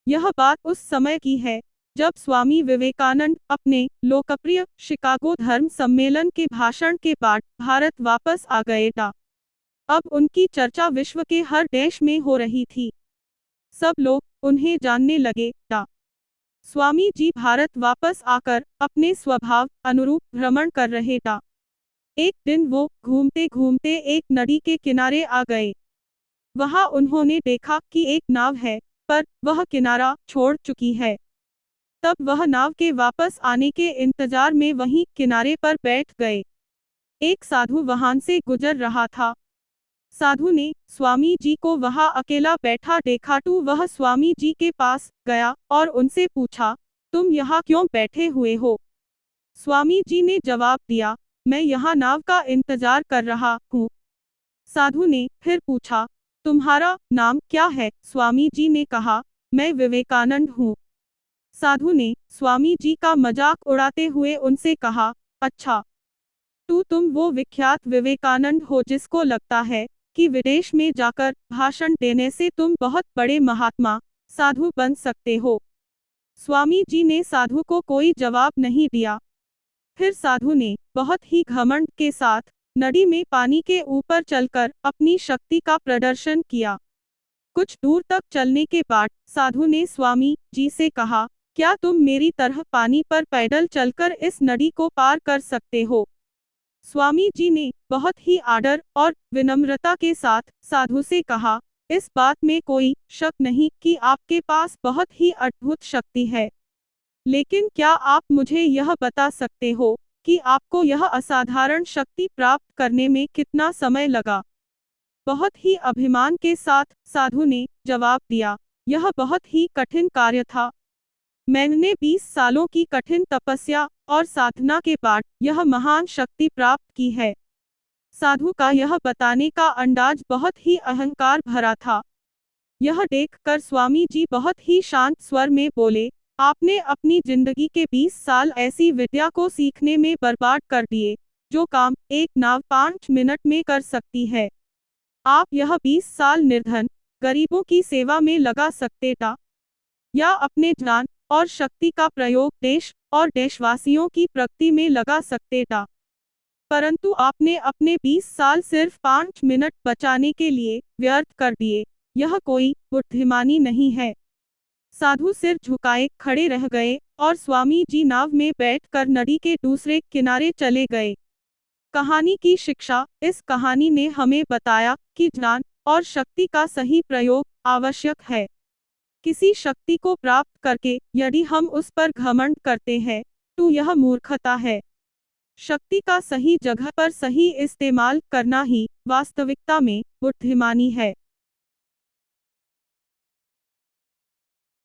यह बात उस समय की है जब स्वामी विवेकानंद अपने लोकप्रिय शिकागो धर्म सम्मेलन के भाषण के बाद भारत वापस आ गए थे। अब उनकी चर्चा विश्व के हर देश में हो रही थी। सब लोग उन्हें जानने लगे थे। स्वामी जी भारत वापस आकर अपने स्वभाव अनुरूप भ्रमण कर रहे थे। एक दिन वो घूमते घूमते एक नदी के किनारे आ गए। वहां उन्होंने देखा कि एक नाव है, पर वह किनारा छोड़ चुकी है। तब वह नाव के वापस आने के इंतजार में वहीं किनारे पर बैठ गए। एक साधु वहां से गुजर रहा था। साधु ने स्वामी जी को वहां अकेला बैठा देखा तो वह स्वामी जी के पास गया और उनसे पूछा, तुम यहाँ क्यों बैठे हुए हो? स्वामी जी ने जवाब दिया, मैं यहाँ नाव का इंतजार कर रहा हूँ। साधु ने फिर पूछा, तुम्हारा नाम क्या है? स्वामी जी ने कहा, मैं विवेकानंद हूँ। साधु ने स्वामी जी का मजाक उड़ाते हुए उनसे कहा, अच्छा, तो तुम वो विख्यात विवेकानंद हो जिसको लगता है कि विदेश में जाकर भाषण देने से तुम बहुत बड़े महात्मा साधु बन सकते हो। स्वामी जी ने साधु को कोई जवाब नहीं दिया। फिर साधु ने बहुत ही घमंड के साथ नदी में पानी के ऊपर चलकर अपनी शक्ति का प्रदर्शन किया। कुछ दूर तक चलने के बाद साधु ने स्वामी जी से कहा, क्या तुम मेरी तरह पानी पर पैदल चलकर इस नदी को पार कर सकते हो? स्वामी जी ने बहुत ही आदर और विनम्रता के साथ साधु से कहा, इस बात में कोई शक नहीं कि आपके पास बहुत ही अद्भुत शक्ति है। लेकिन क्या आप मुझे यह बता सकते हो कि आपको यह असाधारण शक्ति प्राप्त करने में कितना समय लगा? बहुत ही अभिमान के साथ साधु ने जवाब दिया, यह बहुत ही कठिन कार्य था। मैंने 20 सालों की कठिन तपस्या और साधना के बाद यह महान शक्ति प्राप्त की है। साधु का यह बताने का अंदाज बहुत ही अहंकार भरा था। यह देखकर स्वामी जी बहुत ही शांत स्वर में बोले, आपने अपनी जिंदगी के 20 साल ऐसी विद्या को सीखने में बर्बाद कर दिए, जो काम एक नाव 5 मिनट में कर सकती है। आप यह 20 साल निर्धन गरीबों की सेवा में लगा सकते थे, या अपने ज्ञान और शक्ति का प्रयोग देश और देशवासियों की प्रगति में लगा सकते थे। परंतु आपने अपने 20 साल सिर्फ 5 मिनट बचाने के लिए व्यर्थ कर दिए। यह कोई बुद्धिमानी नहीं है। साधु सिर झुकाए खड़े रह गए और स्वामी जी नाव में बैठकर नदी के दूसरे किनारे चले गए। कहानी की शिक्षा, इस कहानी ने हमें बताया कि ज्ञान और शक्ति का सही प्रयोग आवश्यक है। किसी शक्ति को प्राप्त करके यदि हम उस पर घमंड करते हैं तो यह मूर्खता है। शक्ति का सही जगह पर सही इस्तेमाल करना ही वास्तविकता में बुद्धिमानी है।